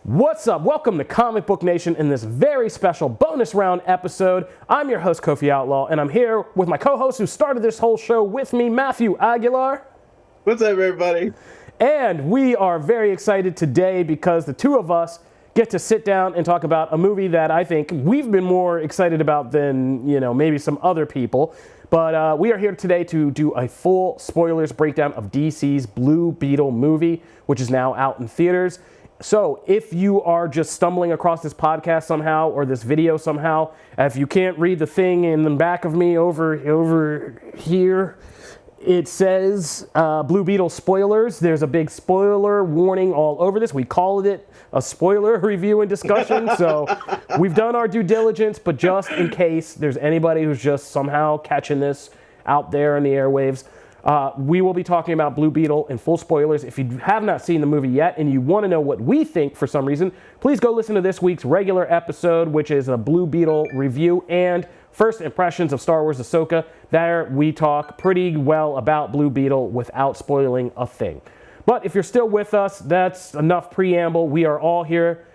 What's up? Welcome to Comic Book Nation in this very special bonus round episode. I'm your host, Kofi Outlaw, and I'm here with my co-host who started this whole show with me, Matthew Aguilar. What's up, everybody? And we are very excited today because the two of us get to sit down and talk about a movie that I think we've been more excited about than, maybe some other people. But we are here today to do a full spoilers breakdown of DC's Blue Beetle movie, which is now out in theaters. So if you are just stumbling across this podcast somehow or this video somehow, if you can't read the thing in the back of me over here, it says Blue Beetle spoilers. There's a big spoiler warning all over this. We called it a spoiler review and discussion. So we've done our due diligence, but just in case there's anybody who's just somehow catching this out there in the airwaves, we will be talking about Blue Beetle in full spoilers. If you have not seen the movie yet and you want to know what we think for some reason, please go listen to this week's regular episode, which is a Blue Beetle review and first impressions of Star Wars Ahsoka. There we talk pretty well about Blue Beetle without spoiling a thing. But if you're still with us, that's enough preamble. We are all here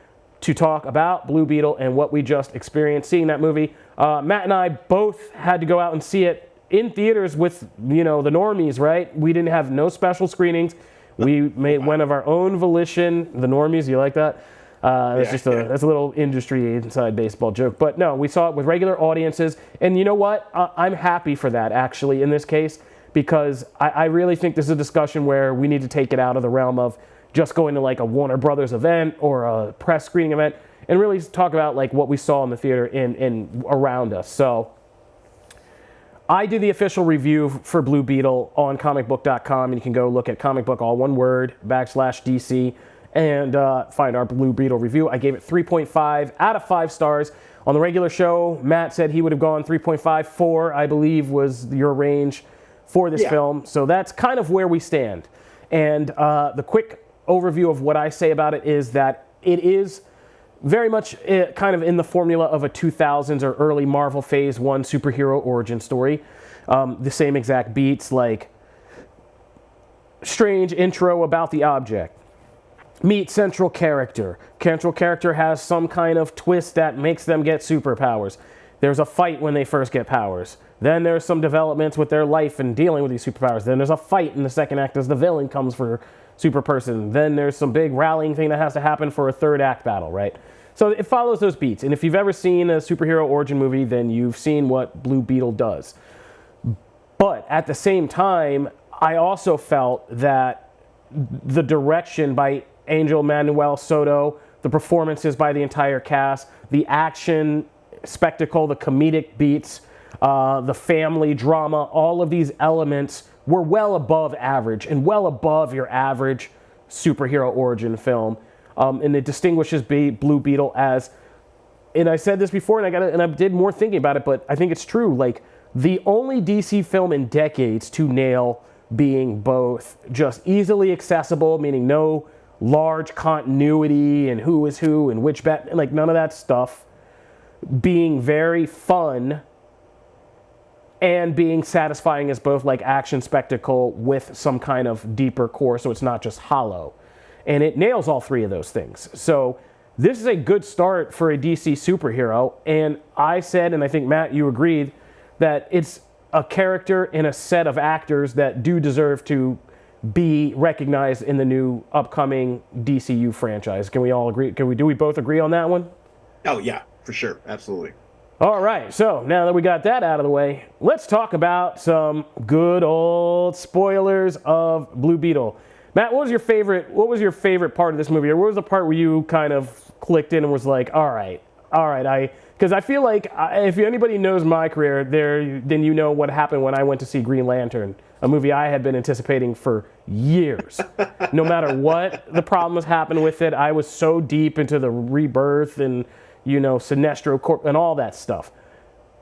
to talk about Blue Beetle and what we just experienced seeing that movie. Matt and I both had to go out and see it in theaters with, the normies, right? We didn't have no special screenings. We made one of our own volition. The normies, you like that? That's a little industry inside baseball joke. But no, we saw it with regular audiences. And you know what? I'm happy for that, actually, in this case, because I really think this is a discussion where we need to take it out of the realm of just going to like a Warner Brothers event or a press screening event and really talk about like what we saw in the theater and around us. So I did the official review for Blue Beetle on comicbook.com, and you can go look at comicbook, all one word, /DC, and find our Blue Beetle review. I gave it 3.5 out of 5 stars. On the regular show, Matt said he would have gone 3.5, 4, I believe, was your range for this film. So that's kind of where we stand. And the quick overview of what I say about it is that it is very much kind of in the formula of a 2000s or early Marvel Phase 1 superhero origin story. The same exact beats, like strange intro about the object. Meet central character. Central character has some kind of twist that makes them get superpowers. There's a fight when they first get powers. Then there's some developments with their life and dealing with these superpowers. Then there's a fight in the second act as the villain comes for super person. Then there's some big rallying thing that has to happen for a third act battle, right? So it follows those beats. And if you've ever seen a superhero origin movie, then you've seen what Blue Beetle does. But at the same time, I also felt that the direction by Angel Manuel Soto, the performances by the entire cast, the action spectacle, the comedic beats, the family drama, all of these elements were well above average and well above your average superhero origin film. And it distinguishes Blue Beetle as, and I said this before, and I did more thinking about it, but I think it's true, like the only DC film in decades to nail being both just easily accessible, meaning no large continuity and who is who and which bat, like none of that stuff, being very fun and being satisfying as both like action spectacle with some kind of deeper core, so it's not just hollow. And it nails all three of those things. So this is a good start for a DC superhero. And I said, and I think Matt, you agreed, that it's a character and a set of actors that do deserve to be recognized in the new upcoming DCU franchise. Can we all agree? Do we both agree on that one? Oh yeah, for sure. Absolutely. All right, so now that we got that out of the way, let's talk about some good old spoilers of Blue Beetle. Matt, what was your favorite part of this movie? Or what was the part where you kind of clicked in and was like, all right, because I feel like if anybody knows my career, then you know what happened when I went to see Green Lantern, a movie I had been anticipating for years. No matter what the problems happened with it, I was so deep into the rebirth and Sinestro Corp and all that stuff.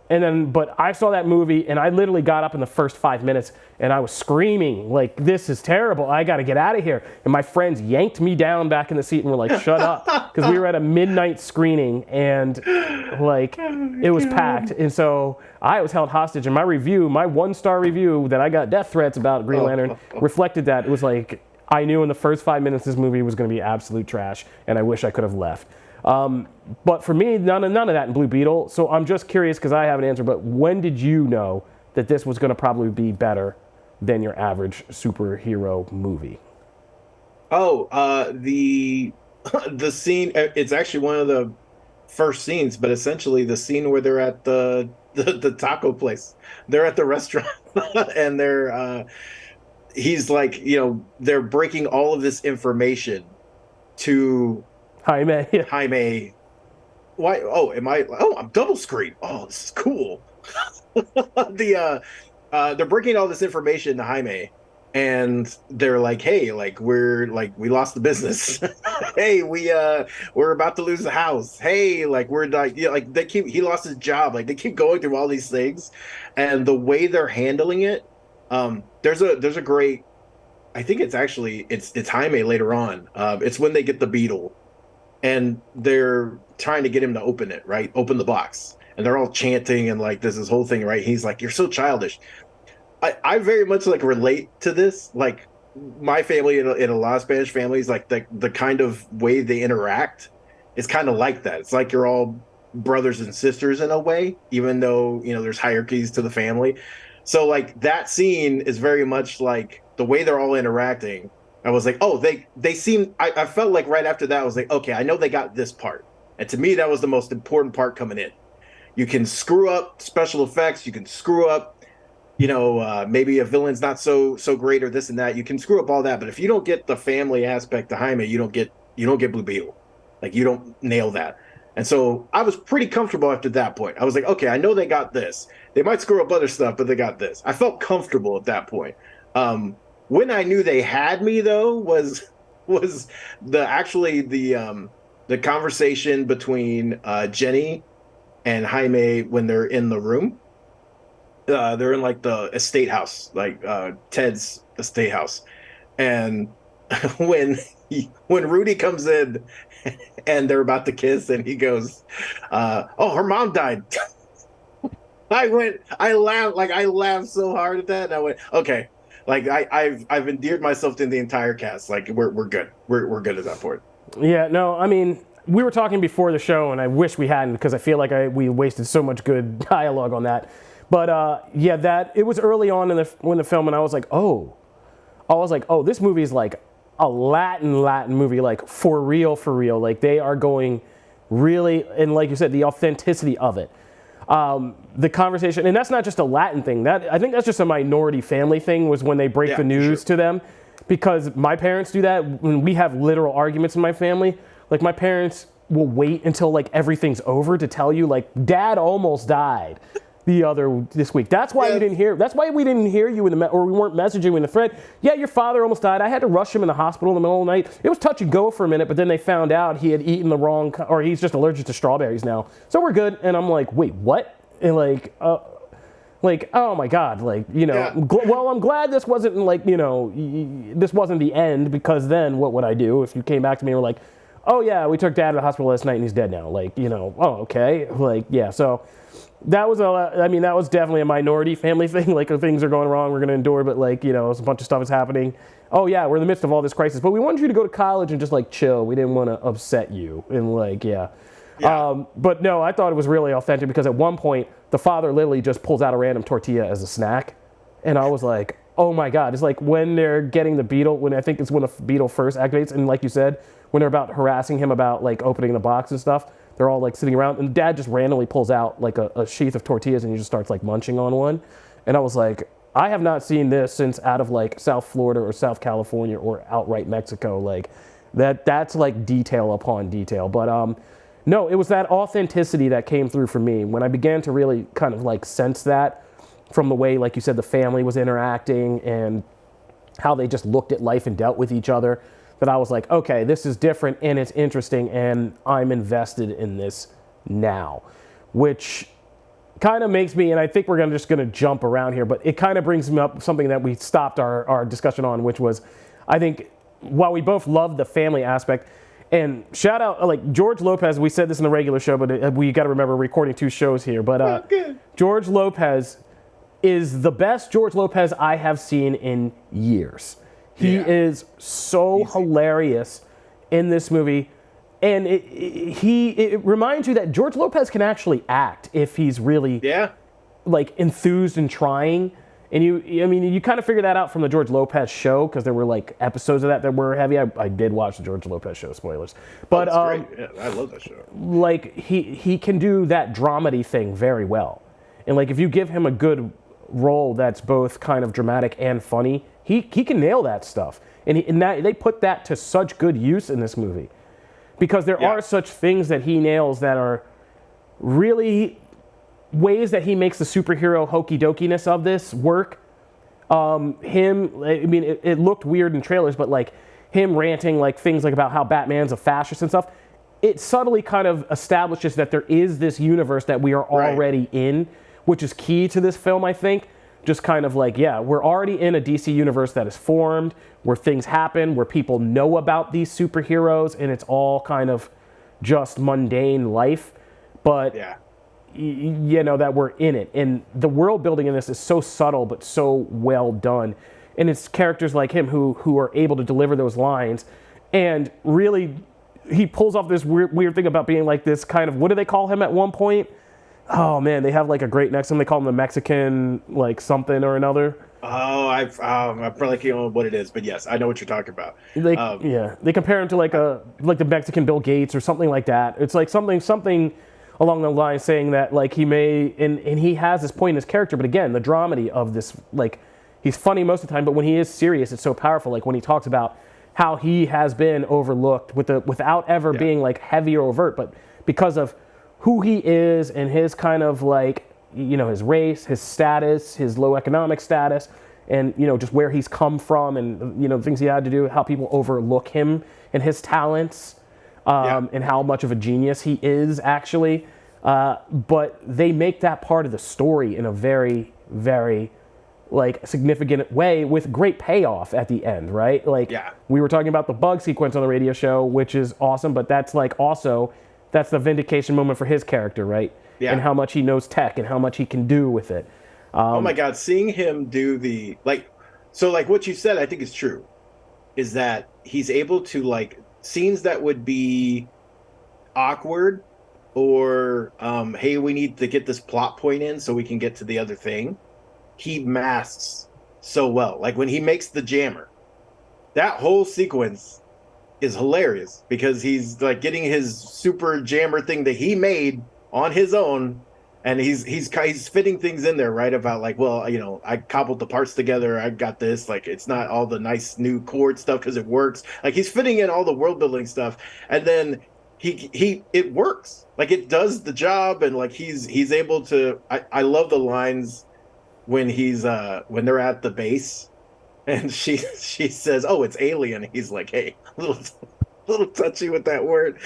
But I saw that movie and I literally got up in the first 5 minutes and I was screaming like, this is terrible. I got to get out of here. And my friends yanked me down back in the seat and were like, shut up. Because we were at a midnight screening and like it was packed. And so I was held hostage. And my 1-star review that I got death threats about Green Lantern reflected that. It was like, I knew in the first 5 minutes this movie was going to be absolute trash, and I wish I could have left. But for me, none of that in Blue Beetle. So I'm just curious because I have an answer. But when did you know that this was going to probably be better than your average superhero movie? Oh, the scene. It's actually one of the first scenes, but essentially the scene where they're at the taco place. They're at the restaurant, and he's like, they're breaking all of this information to Jaime. Yeah. Jaime. Why? Oh, am I? Oh, I'm double screen. Oh, this is cool. They're breaking all this information to Jaime, and they're like, "Hey, like we lost the business. Hey, we're about to lose the house. Hey, like we're like like he lost his job. Like they keep going through all these things, and the way they're handling it, there's a great. I think it's Jaime later on. It's when they get the beetle, and they're trying to get him to open it, right? Open the box. And they're all chanting and like this whole thing, right? He's like, "You're so childish." I very much like relate to this. Like my family in a lot of Spanish families, like the kind of way they interact is kind of like that. It's like you're all brothers and sisters in a way, even though there's hierarchies to the family. So like that scene is very much like the way they're all interacting. I was like, oh, they seem. I felt like right after that, I was like, okay, I know they got this part, and to me, that was the most important part coming in. You can screw up special effects. You can screw up, maybe a villain's not so great or this and that. You can screw up all that, but if you don't get the family aspect to Jaime, you don't get Blue Beetle. Like you don't nail that. And so I was pretty comfortable after that point. I was like, okay, I know they got this. They might screw up other stuff, but they got this. I felt comfortable at that point. When I knew they had me though was the conversation between Jenny and Jaime when they're in the room. They're in like the estate house, like Ted's estate house, and when Rudy comes in and they're about to kiss, and he goes, "Oh, her mom died." I laughed so hard at that, and I went, "Okay." Like I've endeared myself to the entire cast. Like we're good. We're good at that point. Yeah, no, I mean, we were talking before the show, and I wish we hadn't because I feel like we wasted so much good dialogue on that. But yeah, that it was early on when the film, and I was like, oh, this movie is like a Latin movie, like for real, like they are going really, and like you said, the authenticity of it. The conversation, and that's not just a Latin thing. That I think that's just a minority family thing. Was when they break the news to them, because my parents do that when we have literal arguments in my family. Like my parents will wait until like everything's over to tell you like Dad almost died this week. That's why we didn't hear. That's why we didn't hear you or we weren't messaging you in the thread. Yeah, your father almost died. I had to rush him in the hospital in the middle of the night. It was touch and go for a minute, but then they found out he had eaten the wrong, or he's just allergic to strawberries now. So we're good. And I'm like, wait, what? And like, oh my God, like, well, I'm glad this wasn't like, this wasn't the end, because then what would I do if you came back to me and were like, oh yeah, we took Dad to the hospital last night and he's dead now. Like, oh, okay. Like, yeah, so that was that was definitely a minority family thing. Like, if things are going wrong, we're going to endure, but like, a bunch of stuff is happening. Oh yeah, we're in the midst of all this crisis, but we wanted you to go to college and just like chill. We didn't want to upset you. And like, yeah. But no, I thought it was really authentic because at one point the father literally just pulls out a random tortilla as a snack. And I was like, oh my God. It's like when they're getting the beetle, when I think it's when the beetle first activates. And like you said, when they're about harassing him about like opening the box and stuff, they're all like sitting around and Dad just randomly pulls out like a sheath of tortillas and he just starts like munching on one. And I was like, I have not seen this since out of like South Florida or South California or outright Mexico. Like that's like detail upon detail. But no, it was that authenticity that came through for me when I began to really kind of like sense that from the way, like you said, the family was interacting and how they just looked at life and dealt with each other, that I was like, okay, this is different and it's interesting and I'm invested in this now, which kind of makes me, and I think we're just going to jump around here, but it kind of brings me up something that we stopped our discussion on, which was, I think, while we both love the family aspect, and shout out, like George Lopez, we said this in the regular show, but we got to remember we're recording 2 shows here, but George Lopez is the best George Lopez I have seen in years. He Yeah. is so Easy. hilarious in this movie. And it reminds you that George Lopez can actually act if he's really Yeah. like enthused and trying. And you kind of figure that out from the George Lopez show, because there were like episodes of that were heavy. I did watch the George Lopez show, spoilers. But That's great. Yeah, I love that show. like he can do that dramedy thing very well. And like if you give him a good role that's both kind of dramatic and funny, he can nail that stuff. And they put that to such good use in this movie, because there are such things that he nails that are really ways that he makes the superhero hokey dokiness of this work. It looked weird in trailers, but like him ranting like things like about how Batman's a fascist and stuff, it subtly kind of establishes that there is this universe that we are already in, which is key to this film, I think. Just kind of like, yeah, we're already in a DC universe that is formed, where things happen, where people know about these superheroes, and it's all kind of just mundane life. But that we're in it, and the world building in this is so subtle but so well done, and it's characters like him who are able to deliver those lines, and really he pulls off this weird thing about being like this kind of, what do they call him at one point? Oh man, they have like a great next to him. They call him the Mexican like something or another. Oh, I probably can't know what it is, but yes, I know what you're talking about. They compare him to like the Mexican Bill Gates or something like that. It's like something along the line, saying that like he may, and he has this point in his character, but again, the dramedy of this, like he's funny most of the time, but when he is serious, it's so powerful. Like when he talks about how he has been overlooked without ever being like heavy or overt, but because of who he is and his kind of like, his race, his status, his low economic status, and just where he's come from, and things he had to do, how people overlook him and his talents. And how much of a genius he is actually. But they make that part of the story in a very, very like significant way with great payoff at the end, right? Like we were talking about the bug sequence on the radio show, which is awesome, but that's like also, that's the vindication moment for his character, right? Yeah. And how much he knows tech and how much he can do with it. Oh my God, seeing him do what you said, I think is true, is that he's able to like, scenes that would be awkward or hey, we need to get this plot point in so we can get to the other thing, he masks so well. Like when he makes the jammer, that whole sequence is hilarious, because he's like getting his super jammer thing that he made on his own, and he's fitting things in there, right? About like, well, I cobbled the parts together. I got this. Like, it's not all the nice new chord stuff because it works. Like, he's fitting in all the world building stuff, and then it works. Like, it does the job, and like he's able to. I love the lines when when they're at the base, and she says, "Oh, it's alien." He's like, "Hey, a little touchy with that word."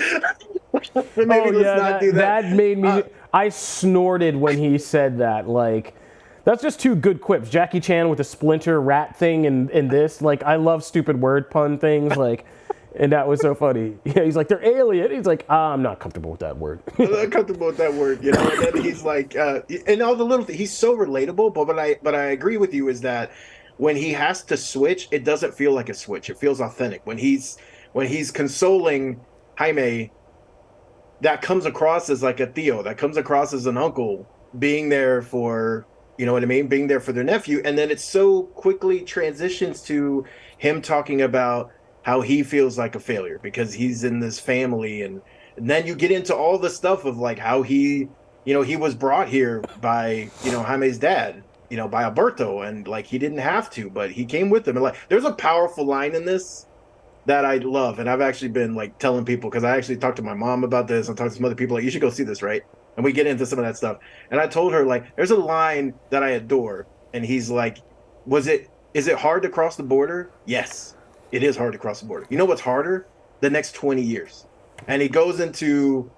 Maybe let's not do that. That made me. I snorted when he said that. Like, that's just two good quips. Jackie Chan with the splinter rat thing, and this. Like, I love stupid word pun things. Like, and that was so funny. Yeah, he's like, they're alien. He's like, I'm not comfortable with that word. I'm not comfortable with that word. And then he's like, and all the little things. He's so relatable. But I agree with you, is that when he has to switch, it doesn't feel like a switch. It feels authentic. When he's consoling Jaime, that comes across as like a Theo, that comes across as an uncle being there for, being there for their nephew. And then it so quickly transitions to him talking about how he feels like a failure because he's in this family. And then you get into all the stuff of like how he was brought here by, Jaime's dad, by Alberto, and like he didn't have to, but he came with him. And like, there's a powerful line in this that I love, and I've actually been like telling people, because I actually talked to my mom about this and talked to some other people, like, you should go see this, right? And we get into some of that stuff, and I told her, like, there's a line that I adore, and he's like, is it hard to cross the border? Yes, it is hard to cross the border. You know what's harder? The next 20 years. And he goes into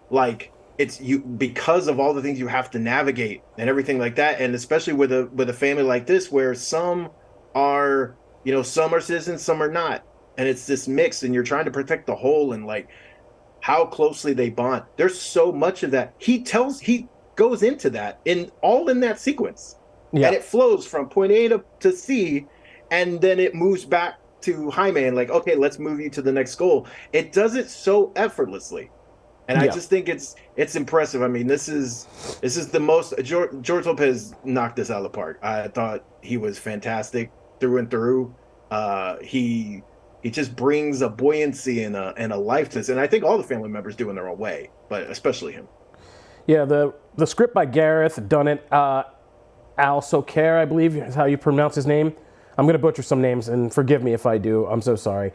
like, it's you, because of all the things you have to navigate and everything like that, and especially with a family like this where some are citizens, some are not. And it's this mix, and you're trying to protect the whole, and like how closely they bond. There's so much of that. He goes into that in that sequence. Yeah. And it flows from point A to C, and then it moves back to Jaime and like, okay, let's move you to the next goal. It does it so effortlessly. And I Yeah. just think it's impressive. I mean, this is the most George Lopez knocked this out of the park. I thought he was fantastic through and through. He just brings a buoyancy and a life to this, and I think all the family members do in their own way, but especially him. Yeah, the script by Gareth done it. Al Soker, I believe is how you pronounce his name. I'm going to butcher some names, and forgive me if I do. I'm so sorry.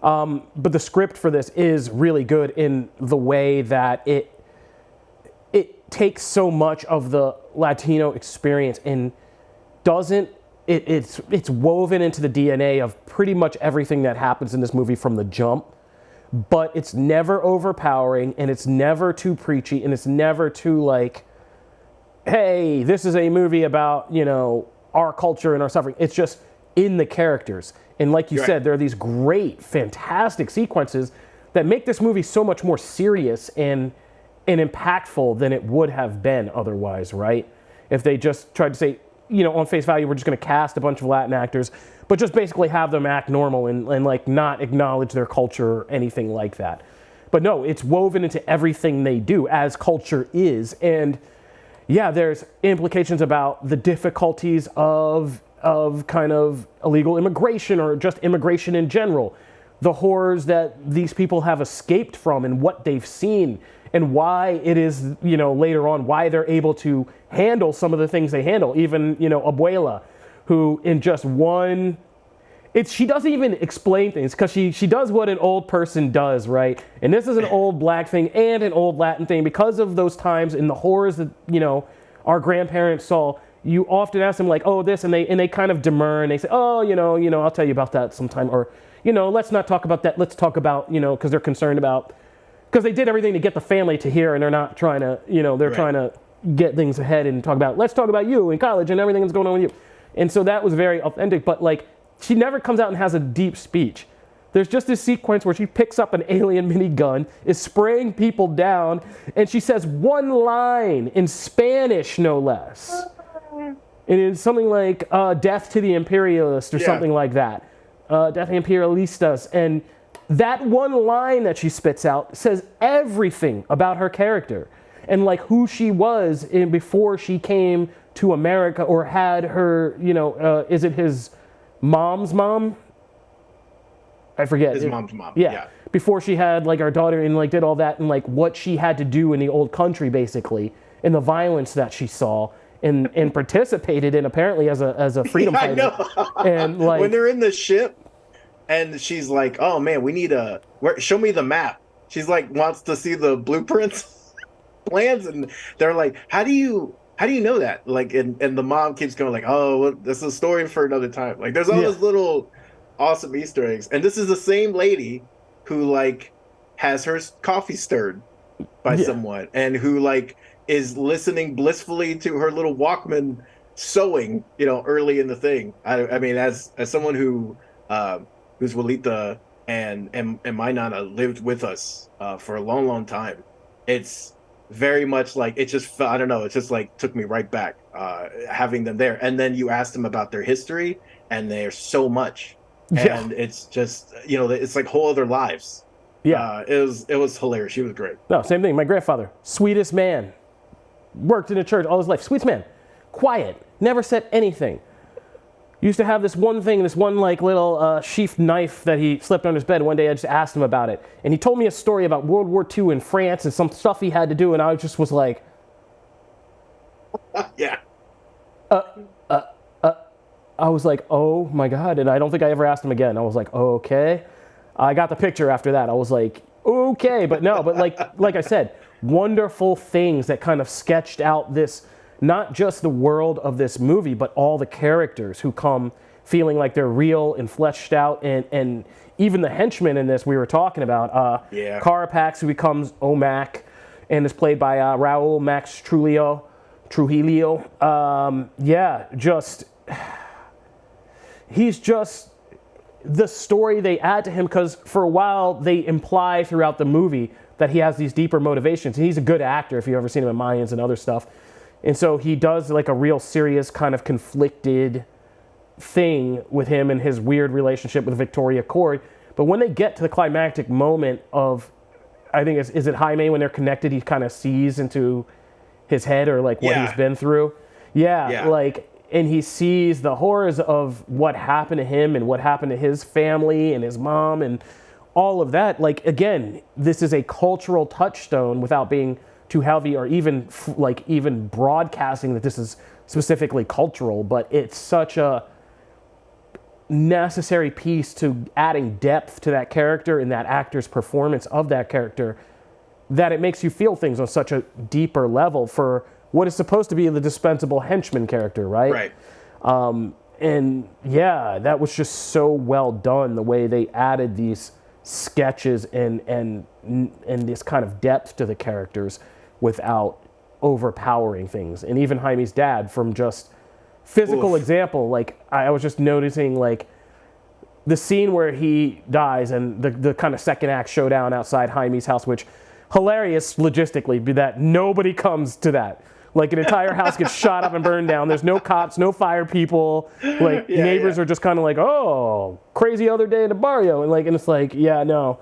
But the script for this is really good in the way that it takes so much of the Latino experience and doesn't. It's woven into the DNA of pretty much everything that happens in this movie from the jump. But it's never overpowering, and it's never too preachy, and it's never too like, hey, this is a movie about, our culture and our suffering. It's just in the characters. And like you said, there are these great, fantastic sequences that make this movie so much more serious and impactful than it would have been otherwise, right? If they just tried to say, on face value, we're just going to cast a bunch of Latin actors, but just basically have them act normal and like not acknowledge their culture or anything like that. But no, it's woven into everything they do, as culture is. And yeah, there's implications about the difficulties of kind of illegal immigration or just immigration in general, the horrors that these people have escaped from and what they've seen, and why it is, later on, why they're able to handle some of the things they handle. Even, Abuela, who in just one, she doesn't even explain things, because she does what an old person does, right? And this is an old black thing and an old Latin thing, because of those times and the horrors that, our grandparents saw. You often ask them like, oh, this, and they kind of demur, and they say, oh, I'll tell you about that sometime, or, let's not talk about that. Let's talk about, because they're concerned about, because they did everything to get the family to hear, and they're not trying to, they're trying to get things ahead and talk about, let's talk about you in college and everything that's going on with you. And so that was very authentic, but like, she never comes out and has a deep speech. There's just this sequence where she picks up an alien minigun, is spraying people down, and she says one line in Spanish, no less. And it's something like, death to the imperialist, or something like that. Death to the imperialistas. And that one line that she spits out says everything about her character and like who she was before she came to America, or had her, is it his mom's mom? I forget. His mom's mom. Yeah. Before she had like our daughter, and like did all that, and like what she had to do in the old country, basically, and the violence that she saw and participated in, apparently as a freedom fighter. I know. And like when they're in the ship, and she's like, "Oh man, we need show me the map." She's like, wants to see the blueprints, plans, and they're like, "How do you know that?" Like, and the mom keeps going like, "Oh, well, this is a story for another time." Like, there's all those little awesome Easter eggs, and this is the same lady who like has her coffee stirred by someone, and who like is listening blissfully to her little Walkman sewing, early in the thing. I mean, as someone who's Walita and my Nana lived with us for a long, long time, it's very much like, it just, I don't know, it just like took me right back having them there. And then you ask them about their history, and there's so much. And it's just, it's like whole other lives. It was hilarious. She was great. No, same thing. My grandfather, sweetest man, worked in a church all his life. Sweetest man, quiet, never said anything. Used to have this one thing, this one like little sheath knife that he slipped on his bed. One day I just asked him about it, and he told me a story about World War II in France and some stuff he had to do, and I just was like, I was like, oh my God. And I don't think I ever asked him again. I was like, okay. I got the picture after that. I was like, okay. But no, but like I said, wonderful things that kind of sketched out this, not just the world of this movie, but all the characters who come feeling like they're real and fleshed out. And even the henchman in this we were talking about, Carapax, who becomes Omac and is played by Raul Max Trujillo. He's just the story they add to him, because for a while they imply throughout the movie that he has these deeper motivations. And he's a good actor if you've ever seen him in Mayans and other stuff. And so he does like a real serious kind of conflicted thing with him and his weird relationship with Victoria Court. But when they get to the climactic moment of, I think is it Jaime, when they're connected, he kind of sees into his head, or like what Yeah. he's been through. Yeah, Yeah. like, and he sees the horrors of what happened to him and what happened to his family and his mom and all of that. Like, again, this is a cultural touchstone without being too heavy or even even broadcasting that this is specifically cultural, but it's such a necessary piece to adding depth to that character and that actor's performance of that character, that it makes you feel things on such a deeper level for what is supposed to be the dispensable henchman character, right? Right. And yeah, that was just so well done, the way they added these sketches and this kind of depth to the characters without overpowering things. And even Jaime's dad, from just physical example, like I was just noticing, like the scene where he dies and the kind of second act showdown outside Jaime's house, which hilarious logistically, be that nobody comes to that. Like an entire house gets shot up and burned down. There's no cops, no fire people. Like neighbors are just kind of like, oh, crazy other day in the barrio. And it's like, yeah, no.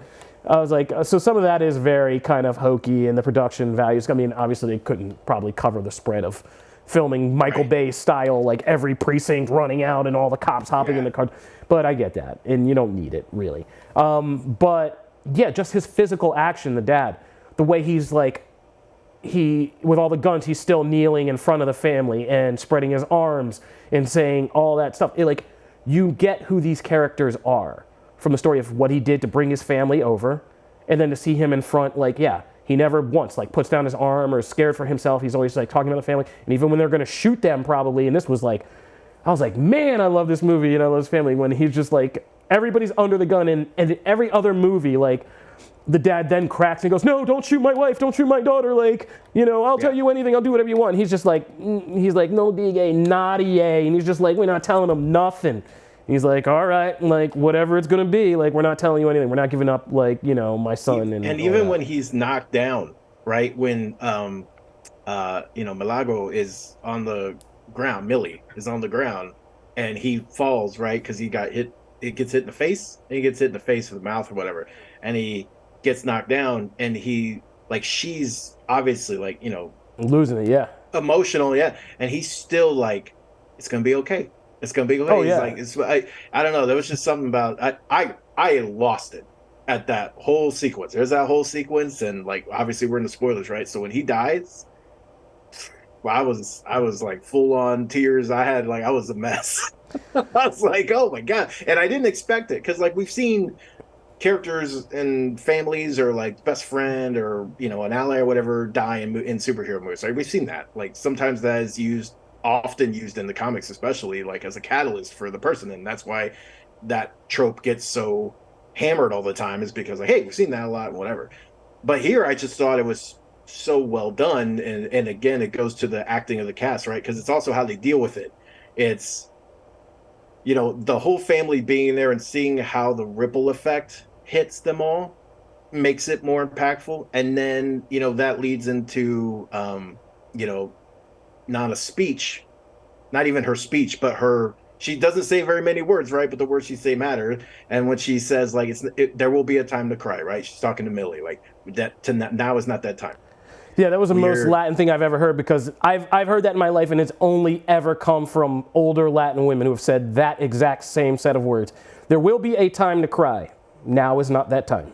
I was like, so some of that is very kind of hokey in the production values. I mean, obviously they couldn't probably cover the spread of filming Michael Bay style, like every precinct running out and all the cops hopping in the car. But I get that, and you don't need it, really. But yeah, just his physical action, the dad, the way he's like, with all the guns, he's still kneeling in front of the family and spreading his arms and saying all that stuff. Like, you get who these characters are from the story of what he did to bring his family over, and then to see him in front, like, yeah, he never once like puts down his arm or is scared for himself. He's always like talking about the family, and even when they're going to shoot them, probably. And this was like, I was like, man, I love this movie and I love his family. When he's just like, everybody's under the gun, and in every other movie, like, the dad then cracks and goes, no, don't shoot my wife, don't shoot my daughter, like, I'll tell you anything, I'll do whatever you want. He's just like, no diga, nadie, and he's just like, we're not telling him nothing. He's like, all right, like, whatever it's gonna be, like, we're not telling you anything, we're not giving up, like, my son. And even when he's knocked down, right, when Milagro is on the ground, Millie is on the ground, and he falls, right, because he got hit, it gets hit in the face, and he gets hit in the face or the mouth or whatever, and he gets knocked down, and he, like, she's obviously, like, losing it, yeah, emotional, and he's still like, it's gonna be okay, it's gonna be okay. Oh, yeah. He's like, I don't know, there was just something about, I lost it at that whole sequence. There's that whole sequence, and like, obviously we're in the spoilers, right? So when he dies, well, I was like full on tears. I was a mess. I was like, oh my god. And I didn't expect it, because like, we've seen characters and families, or like best friend, or an ally or whatever, die in superhero movies, right? We've seen that. Like, sometimes that is often used in the comics, especially like as a catalyst for the person, and that's why that trope gets so hammered all the time, is because, like, hey, we've seen that a lot and whatever. But here, I just thought it was so well done, and again, it goes to the acting of the cast, right? Because it's also how they deal with it. It's the whole family being there and seeing how the ripple effect hits them all makes it more impactful. And then, that leads into, not a speech, not even her speech, but she doesn't say very many words, right? But the words she say matter. And when she says, like, there will be a time to cry, right? She's talking to Millie, like, now is not that time. Yeah, that was the most Latin thing I've ever heard, because I've heard that in my life, and it's only ever come from older Latin women who have said that exact same set of words. There will be a time to cry. Now is not that time.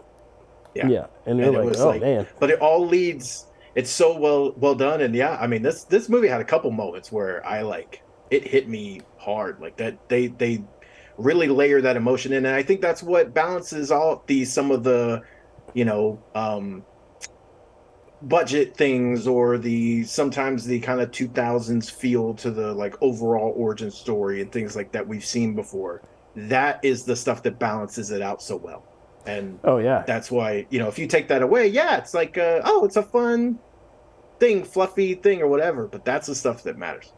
Yeah. And you're like, oh, man. But it all leads, it's so well done. And yeah, I mean, this movie had a couple moments where it hit me hard. Like, that they really layer that emotion in. And I think that's what balances some of the, budget things, or sometimes the kind of 2000s feel to the, like, overall origin story and things like that we've seen before. That is the stuff that balances it out so well. And oh yeah, that's why, if you take that away, yeah, it's like, it's a fun thing, fluffy thing or whatever, but that's the stuff that matters.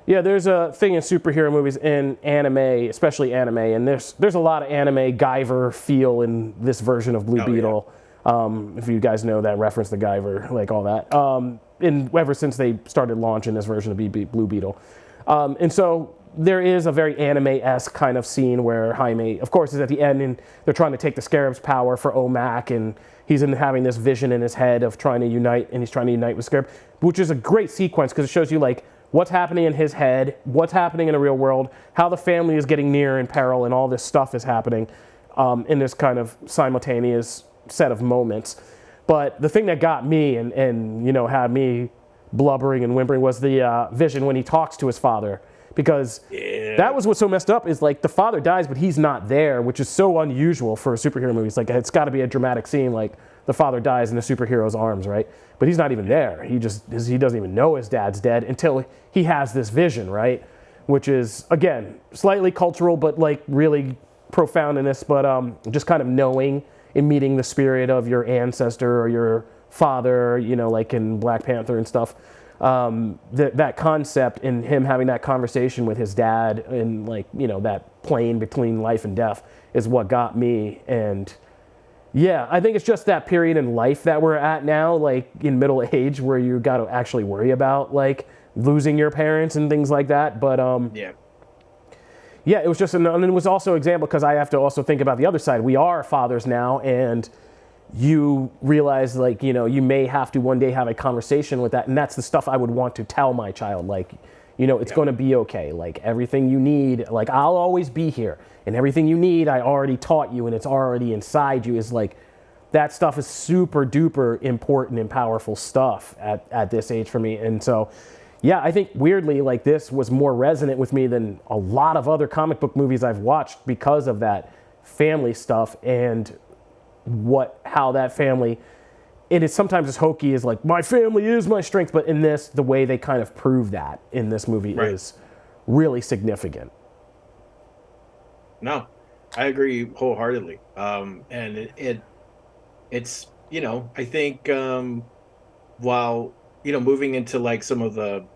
Yeah, there's a thing in superhero movies and anime, especially anime, and there's a lot of anime Guyver feel in this version of Blue Beetle. Yeah. If you guys know that reference to Guyver, like all that. And ever since they started launching this version of Blue Beetle. And so there is a very anime-esque kind of scene where Jaime, of course, is at the end and they're trying to take the Scarab's power for Omac, and he's having this vision in his head of trying to unite, and he's trying to unite with Scarab, which is a great sequence because it shows you like what's happening in his head, what's happening in the real world, how the family is getting near in peril, and all this stuff is happening in this kind of simultaneous set of moments. But the thing that got me and had me blubbering and whimpering was the vision when he talks to his father, because that was what's so messed up is like the father dies but he's not there, which is so unusual for a superhero movie. It's like it's got to be a dramatic scene like the father dies in the superhero's arms, right? But he's not even there. He doesn't even know his dad's dead until he has this vision, right? Which is, again, slightly cultural but like really profound in this, but just kind of knowing and meeting the spirit of your ancestor or your father, like in Black Panther and stuff. That concept and him having that conversation with his dad and like, that plane between life and death is what got me. And yeah, I think it's just that period in life that we're at now, like in middle age, where you got to actually worry about like losing your parents and things like that. But yeah, it was just, and it was also an example because I have to also think about the other side. We are fathers now, and you realize like, you may have to one day have a conversation with that. And that's the stuff I would want to tell my child. Like, it's going to be okay. Like everything you need, like I'll always be here, and everything you need, I already taught you and it's already inside you. Is like, that stuff is super duper important and powerful stuff at this age for me. And so, yeah, I think weirdly, like this was more resonant with me than a lot of other comic book movies I've watched because of that family stuff and how that family, it is sometimes as hokey as like, my family is my strength, but in this, the way they kind of prove that in this movie is really significant. No, I agree wholeheartedly. And it's, I think, while, moving into like some of the,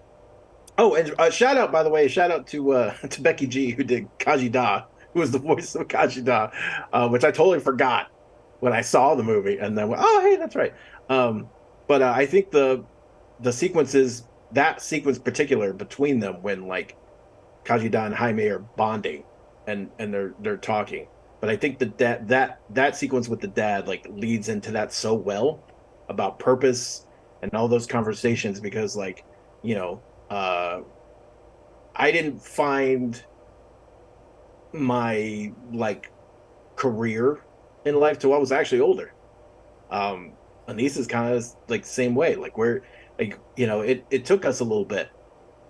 and shout out, by the way, to Becky G, who did Kajida, who was the voice of Kajida, which I totally forgot when I saw the movie, and then went, oh, hey, that's right. But I think the sequences, that sequence particular between them when like Kajida and Jaime are bonding and they're talking. But I think that sequence with the dad like leads into that so well about purpose and all those conversations, because like, I didn't find my like career in life till I was actually older. Anise is kind of like the same way. Like we're like, it took us a little bit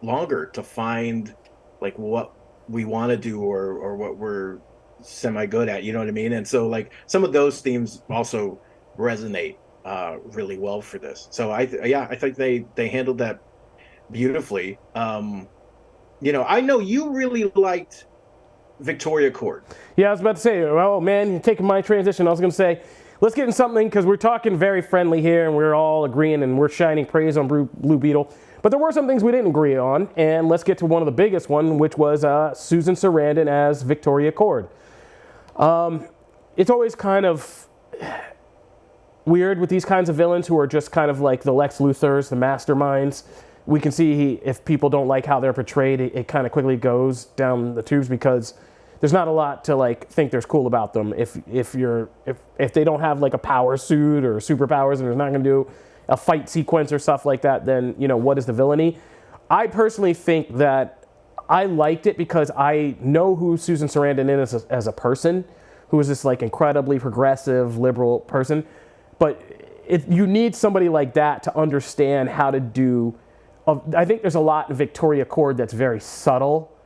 longer to find like what we want to do or what we're semi good at, you know what I mean? And so like some of those themes also resonate really well for this. So I think they handled that beautifully. I know you really liked Victoria Court. Yeah, I was about to say, oh man, you're taking my transition. I was going to say, let's get in something, because we're talking very friendly here and we're all agreeing and we're shining praise on Blue Beetle. But there were some things we didn't agree on, and let's get to one of the biggest one, which was Susan Sarandon as Victoria Cord. It's always kind of weird with these kinds of villains who are just kind of like the Lex Luthors, the masterminds. We can see if people don't like how they're portrayed, it kind of quickly goes down the tubes, because there's not a lot to like think there's cool about them. If they don't have like a power suit or superpowers and they're not going to do a fight sequence or stuff like that, then what is the villainy? I personally think that I liked it because I know who Susan Sarandon is as a person, who is this like incredibly progressive liberal person. But you need somebody like that to understand how to do. I think there's a lot in Victoria Cord that's very subtle,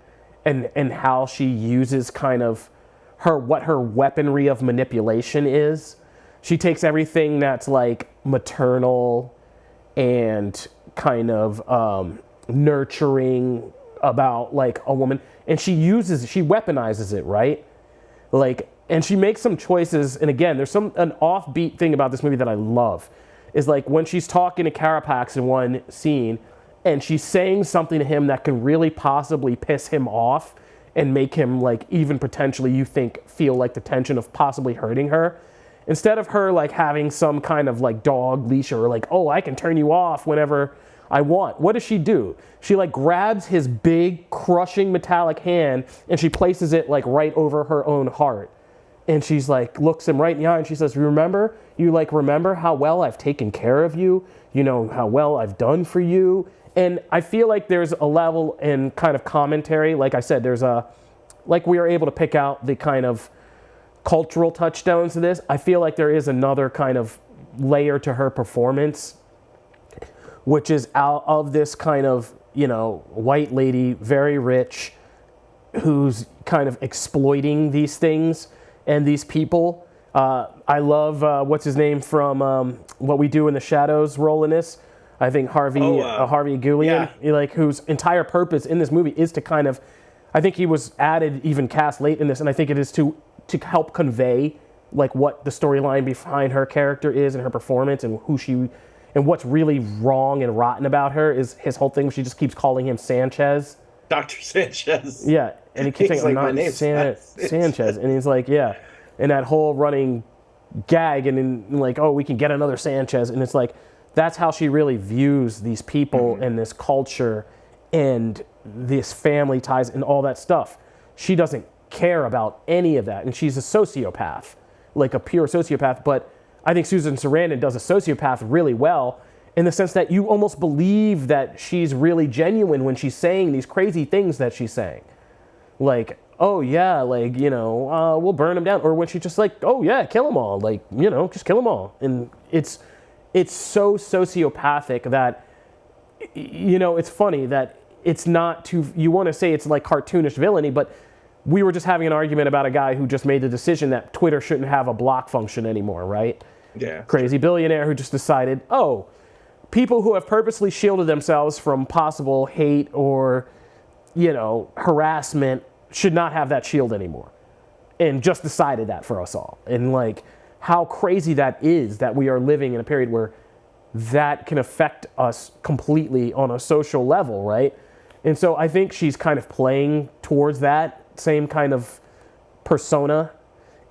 and how she uses kind of what her weaponry of manipulation is. She takes everything that's like maternal and kind of nurturing about like a woman, and she weaponizes it, right? Like, and she makes some choices. And again, there's an offbeat thing about this movie that I love, is like when she's talking to Carapax in one scene, and she's saying something to him that can really possibly piss him off and make him like even potentially, you think, feel like the tension of possibly hurting her. Instead of her like having some kind of like dog leash or like, oh, I can turn you off whenever I want. What does she do? She like grabs his big crushing metallic hand and she places it like right over her own heart. And she's like, looks him right in the eye and she says, remember? You like remember how well I've taken care of you? You know, how well I've done for you? And I feel like there's a level in kind of commentary. Like I said, there's a, like we are able to pick out the kind of cultural touchstones to this. I feel like there is another kind of layer to her performance, which is out of this kind of, you know, white lady, very rich, who's kind of exploiting these things and these people. I love, what's his name from What We Do in the Shadows role in this. I think Harvey Aguilar, like whose entire purpose in this movie is to kind of, I think he was added, even cast late in this, and I think it is to help convey like what the storyline behind her character is and her performance and who she, and what's really wrong and rotten about her is his whole thing. She just keeps calling him Sanchez. Dr. Sanchez. Yeah, and he keeps saying, like, I'm not Sanchez. And he's like, yeah. And that whole running gag and then like, oh, we can get another Sanchez. And it's like, that's how she really views these people and this culture and this family ties and all that stuff. She doesn't care about any of that. And she's a sociopath, like a pure sociopath. But I think Susan Sarandon does a sociopath really well in the sense that you almost believe that she's really genuine when she's saying these crazy things that she's saying. Like, oh yeah, like, you know, we'll burn them down. Or when she's just like, oh yeah, kill them all. Like, you know, just kill them all. And it's so sociopathic that, you know, it's funny that it's not too, you want to say it's like cartoonish villainy, but we were just having an argument about a guy who just made the decision that Twitter shouldn't have a block function anymore, right? Yeah. Crazy billionaire who just decided, oh, people who have purposely shielded themselves from possible hate or, you know, harassment should not have that shield anymore. And just decided that for us all. And like how crazy that is that we are living in a period where that can affect us completely on a social level, right? And so I think she's kind of playing towards that same kind of persona.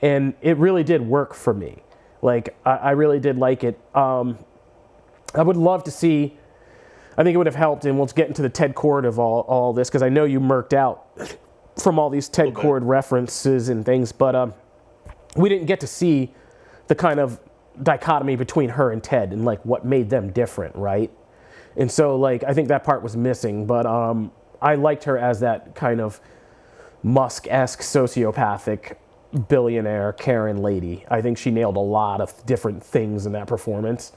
And it really did work for me. Like, I really did like it. I would love to see, I think it would have helped, and we'll get into the Ted Cord of all this, because I know you murked out from all these Ted Cord references and things, but we didn't get to see the kind of dichotomy between her and Ted and like what made them different, right? And so like, I think that part was missing, but I liked her as that kind of Musk-esque sociopathic billionaire Karen lady. I think she nailed a lot of different things in that performance.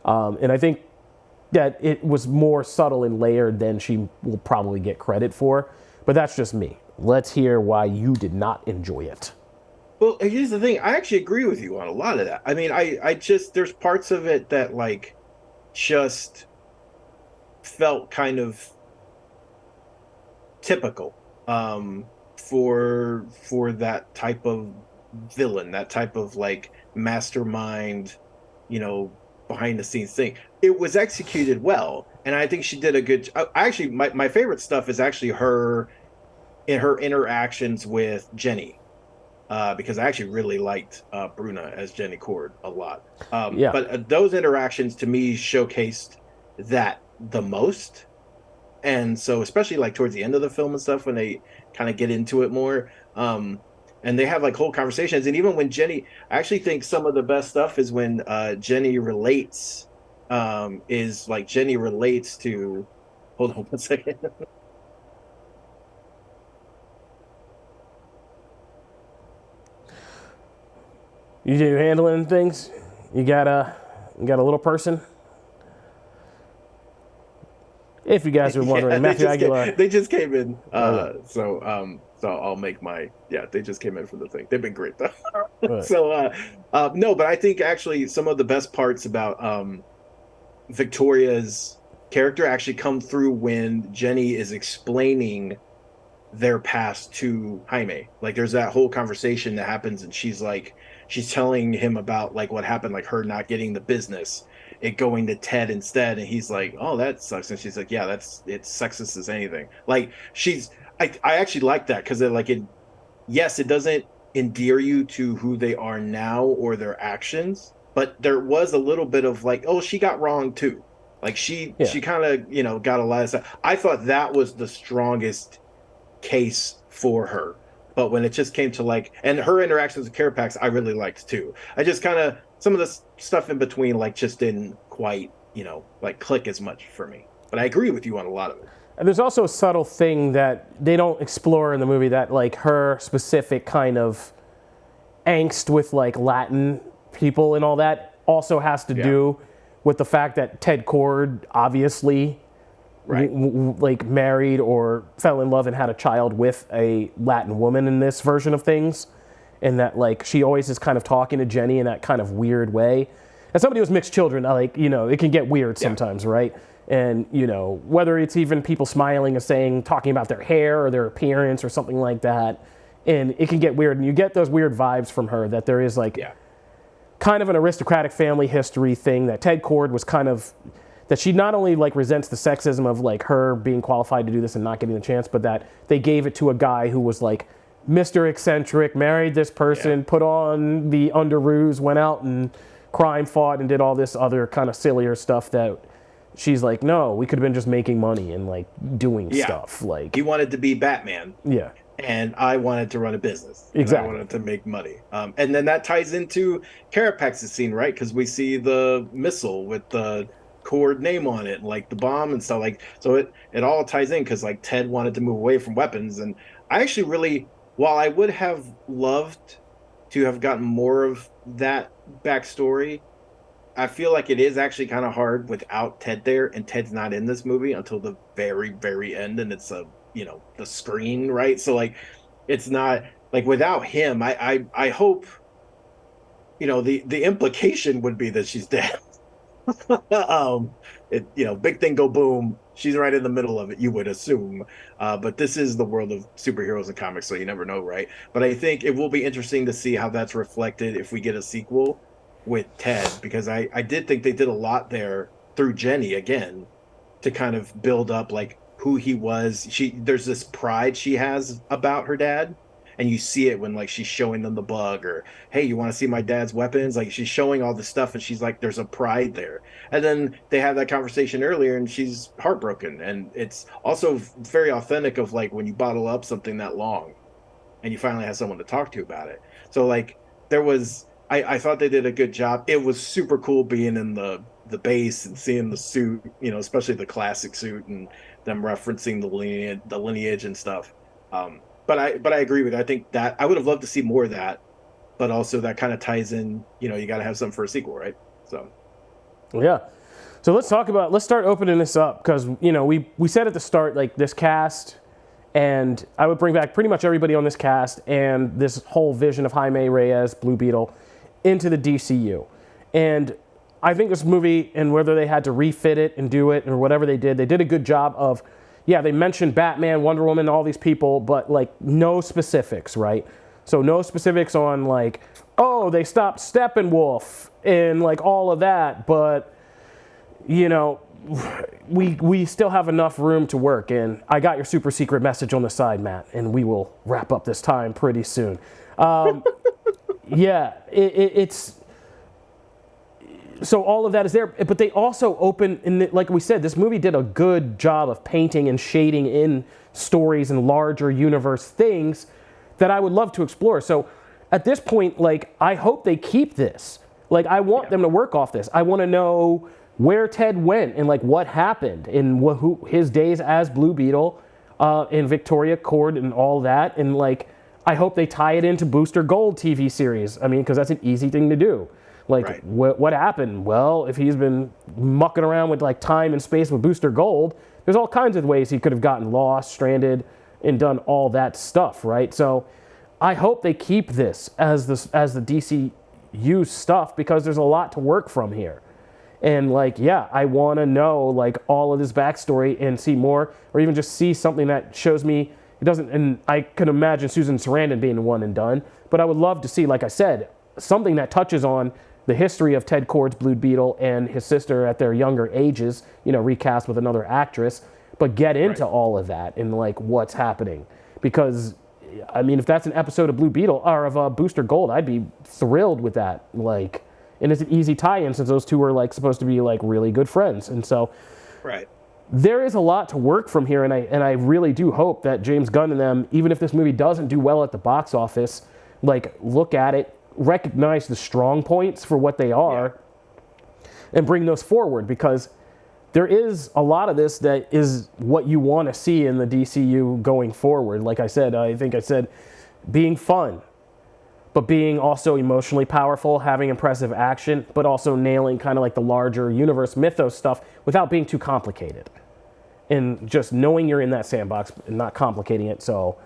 And I think that it was more subtle and layered than she will probably get credit for. But that's just me. Let's hear why you did not enjoy it. Well, here's the thing. I actually agree with you on a lot of that. I mean, I just, there's parts of it that like just felt kind of typical for that type of villain, that type of like mastermind, you know, behind the scenes thing. It was executed well, and I think she did a good. Actually, my favorite stuff is actually her in her interactions with Jenny, because I actually really liked Bruna as Jenny Cord a lot. But those interactions to me showcased that the most, and so especially like towards the end of the film and stuff when they kind of get into it more. And they have like whole conversations. And even when Jenny, I actually think some of the best stuff is when Jenny relates, Jenny relates to, hold on 1 second. You handling things? You got a little person? If you guys are wondering, Matthew Aguilar. They just came in. So I'll make my, they just came in for the thing. They've been great though. Right. So no, but I think actually some of the best parts about Victoria's character actually come through when Jenny is explaining their past to Jaime. Like there's that whole conversation that happens and she's telling him about like what happened, like her not getting the business, it going to Ted instead, and he's like, oh, that sucks. And she's like, yeah, it's sexist as anything. Like I actually like that because it doesn't endear you to who they are now or their actions, but there was a little bit of like, oh, she got wrong too. Like she Yeah. she kind of, got a lot of stuff. I thought that was the strongest case for her. But when it just came to like, and her interactions with Carapax, I really liked too. I just kind of, some of the stuff in between, like, just didn't quite, like click as much for me. But I agree with you on a lot of it. And there's also a subtle thing that they don't explore in the movie, that like her specific kind of angst with like Latin people and all that also has to do with the fact that Ted Cord obviously Right. like married or fell in love and had a child with a Latin woman in this version of things, and that like she always is kind of talking to Jenny in that kind of weird way. As somebody who's mixed children, like, it can get weird sometimes, right? And whether it's even people smiling and saying, talking about their hair or their appearance or something like that, and it can get weird, and you get those weird vibes from her that there is like kind of an aristocratic family history thing, that Ted Cord was kind of, that she not only like resents the sexism of like her being qualified to do this and not getting the chance, but that they gave it to a guy who was like Mr. Eccentric, married this person, put on the underoos, went out and crime fought and did all this other kind of sillier stuff that she's like, no, we could have been just making money and like doing stuff. Like, he wanted to be Batman. Yeah. And I wanted to run a business. Exactly. I wanted to make money. And then that ties into Carapax's scene, right? Because we see the missile with the Cord name on it, like the bomb and stuff. Like, so it all ties in, because like Ted wanted to move away from weapons. And I actually really, while I would have loved to have gotten more of that backstory, I feel like it is actually kind of hard without Ted there, and Ted's not in this movie until the very, very end, and it's the screen, right? So like, it's not like, without him, I hope, the implication would be that she's dead. Big thing go boom, she's right in the middle of it, you would assume. But this is the world of superheroes and comics, so you never know, right? But I think it will be interesting to see how that's reflected if we get a sequel with Ted, because I did think they did a lot there through Jenny again to kind of build up like who he was. There's this pride she has about her dad, and you see it when like she's showing them the bug, or hey, you want to see my dad's weapons? Like, she's showing all this stuff, and she's like, there's a pride there. And then they have that conversation earlier, and she's heartbroken, and it's also very authentic of like when you bottle up something that long and you finally have someone to talk to about it. So like, there was, I thought they did a good job. It was super cool being in the base and seeing the suit, especially the classic suit, and them referencing the lineage and stuff. But I agree with you. I think that I would have loved to see more of that, but also that kind of ties in, you got to have something for a sequel, right? So yeah. So let's start opening this up, because we said at the start, like, this cast, and I would bring back pretty much everybody on this cast and this whole vision of Jamie Reyes, Blue Beetle, into the DCU. And I think this movie, and whether they had to refit it and do it or whatever they did a good job of, they mentioned Batman, Wonder Woman, all these people, but like no specifics, right? So no specifics on like, oh, they stopped Steppenwolf and like all of that, but we still have enough room to work. And I got your super secret message on the side, Matt, and we will wrap up this time pretty soon. It's so all of that is there, but they also open, and like we said, this movie did a good job of painting and shading in stories and larger universe things that I would love to explore. So at this point, like, I hope they keep this. Like, I want them to work off this. I want to know where Ted went and like what happened in his days as Blue Beetle, in Victoria Cord and all that, and like, I hope they tie it into Booster Gold TV series. I mean, because that's an easy thing to do. Like, what happened? Well, if he's been mucking around with like time and space with Booster Gold, there's all kinds of ways he could have gotten lost, stranded, and done all that stuff, right? So I hope they keep this as the DCU stuff, because there's a lot to work from here. And like, I want to know like all of this backstory and see more, or even just see something that shows me it doesn't. And I can imagine Susan Sarandon being one and done, but I would love to see, like I said, something that touches on the history of Ted Cord's Blue Beetle and his sister at their younger ages, recast with another actress, but get into all of that and like what's happening. Because I mean, if that's an episode of Blue Beetle or of Booster Gold, I'd be thrilled with that. Like, and it's an easy tie-in since those two are like supposed to be like really good friends. And so Right. there is a lot to work from here, and I really do hope that James Gunn and them, even if this movie doesn't do well at the box office, like look at it, recognize the strong points for what they are, and bring those forward, because there is a lot of this that is what you want to see in the DCU going forward. Like I said, I think I said being fun, but being also emotionally powerful, having impressive action, but also nailing kind of like the larger universe mythos stuff without being too complicated. And just knowing you're in that sandbox and not complicating it. So,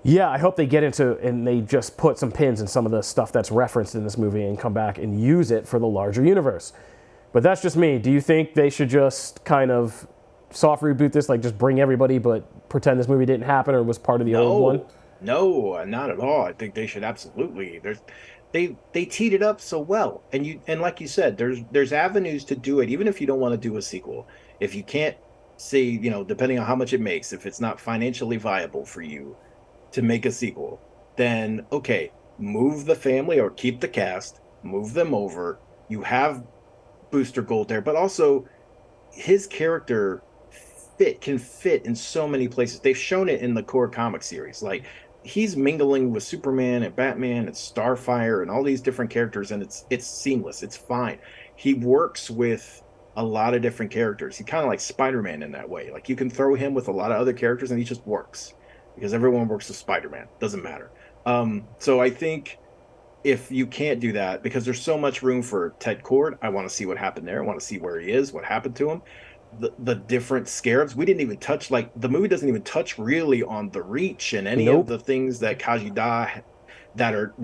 yeah, I hope they get into and they just put some pins in some of the stuff that's referenced in this movie and come back and use it for the larger universe. But that's just me. Do you think they should just kind of soft reboot this, like just bring everybody but pretend this movie didn't happen or was part of the old one? No, not at all. I think they should absolutely. They teed it up so well, and like you said, there's avenues to do it, even if you don't want to do a sequel. If you can't say, depending on how much it makes, if it's not financially viable for you to make a sequel, then okay, move the family or keep the cast, move them over. You have Booster Gold there, but also his character can fit in so many places. They've shown it in the core comic series. Like he's mingling with Superman and Batman and Starfire and all these different characters, and it's seamless. It's fine. He works with a lot of different characters. He kind of like Spider-Man in that way. Like you can throw him with a lot of other characters and he just works because everyone works with Spider-Man. Doesn't matter. So I think if you can't do that, because there's so much room for Ted Kord, I want to see what happened there. I want to see where he is, what happened to him. The different scarabs, we didn't even touch, like the movie doesn't even touch really on the Reach and any of the things that Khaji-Da that are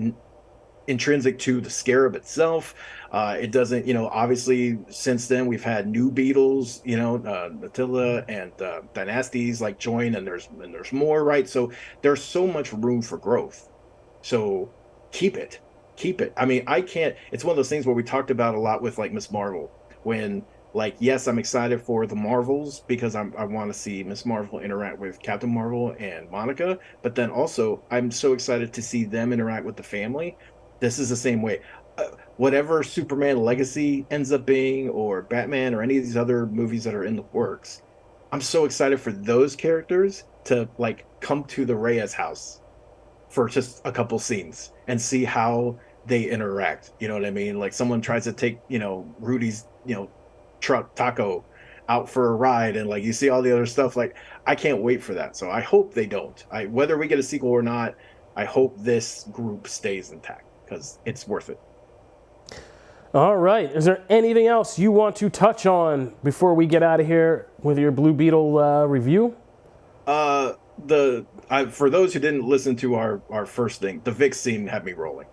intrinsic to the scarab itself. It doesn't, obviously since then we've had new Beetles, Attila and Dynasties like join, and there's more, right? So there's so much room for growth. So keep it. I mean, it's one of those things where we talked about a lot with like Miss Marvel, when like, yes, I'm excited for the Marvels because I want to see Miss Marvel interact with Captain Marvel and Monica, but then also I'm so excited to see them interact with the family. This is the same way. Whatever Superman Legacy ends up being, or Batman, or any of these other movies that are in the works, I'm so excited for those characters to like come to the Reyes house for just a couple scenes and see how they interact. You know what I mean? Like someone tries to take, Rudy's, truck Taco out for a ride, and like you see all the other stuff. Like I can't wait for that. So I hope they don't. Whether we get a sequel or not, I hope this group stays intact because it's worth it. All right. Is there anything else you want to touch on before we get out of here with your Blue Beetle review? For those who didn't listen to our first thing, the Vix scene had me rolling.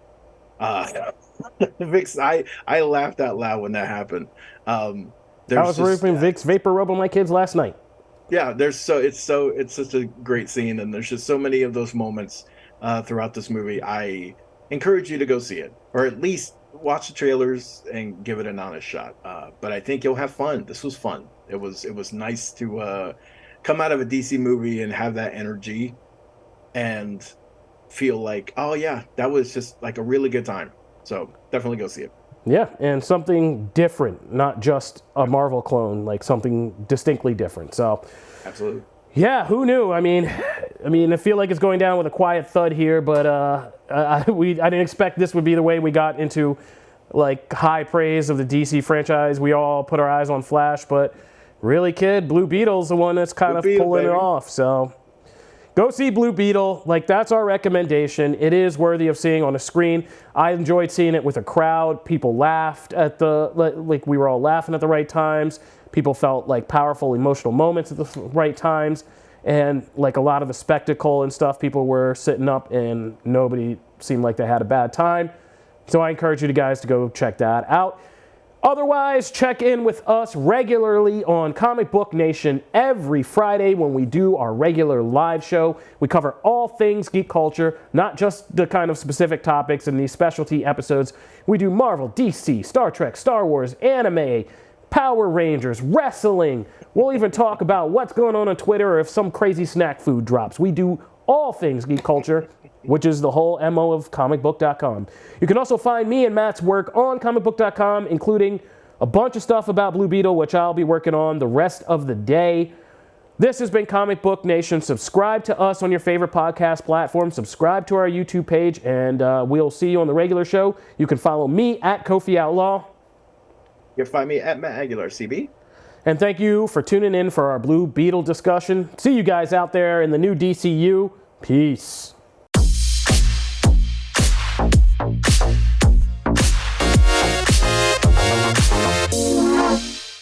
Vix, I laughed out loud when that happened. I was ripping Vicks vapor rub on my kids last night. Yeah, it's such a great scene, and there's just so many of those moments throughout this movie. I encourage you to go see it, or at least watch the trailers and give it an honest shot. But I think you'll have fun. This was fun. It was nice to come out of a DC movie and have that energy and feel like, oh yeah, that was just like a really good time. So definitely go see it. Yeah, and something different, not just a Marvel clone, like something distinctly different. So, absolutely. Yeah, who knew? I mean, I feel like it's going down with a quiet thud here, but I didn't expect this would be the way we got into like high praise of the DC franchise. We all put our eyes on Flash, but really, kid, Blue Beetle's the one that's kind of pulling it off. So go see Blue Beetle. Like, that's our recommendation. It is worthy of seeing on a screen. I enjoyed seeing it with a crowd. People laughed at like we were all laughing at the right times. People felt like powerful emotional moments at the right times. And like a lot of the spectacle and stuff, people were sitting up and nobody seemed like they had a bad time. So I encourage you guys to go check that out. Otherwise, check in with us regularly on ComicBook Nation every Friday when we do our regular live show. We cover all things geek culture, not just the kind of specific topics in these specialty episodes. We do Marvel, DC, Star Trek, Star Wars, anime, Power Rangers, wrestling. We'll even talk about what's going on Twitter or if some crazy snack food drops. We do all things geek culture which is the whole MO of comicbook.com. You can also find me and Matt's work on comicbook.com, including a bunch of stuff about Blue Beetle, which I'll be working on the rest of the day. This has been Comic Book Nation. Subscribe to us on your favorite podcast platform. Subscribe to our YouTube page, and we'll see you on the regular show. You can follow me at Kofi Outlaw. You can find me at Matt Aguilar, CB. And thank you for tuning in for our Blue Beetle discussion. See you guys out there in the new DCEU. Peace.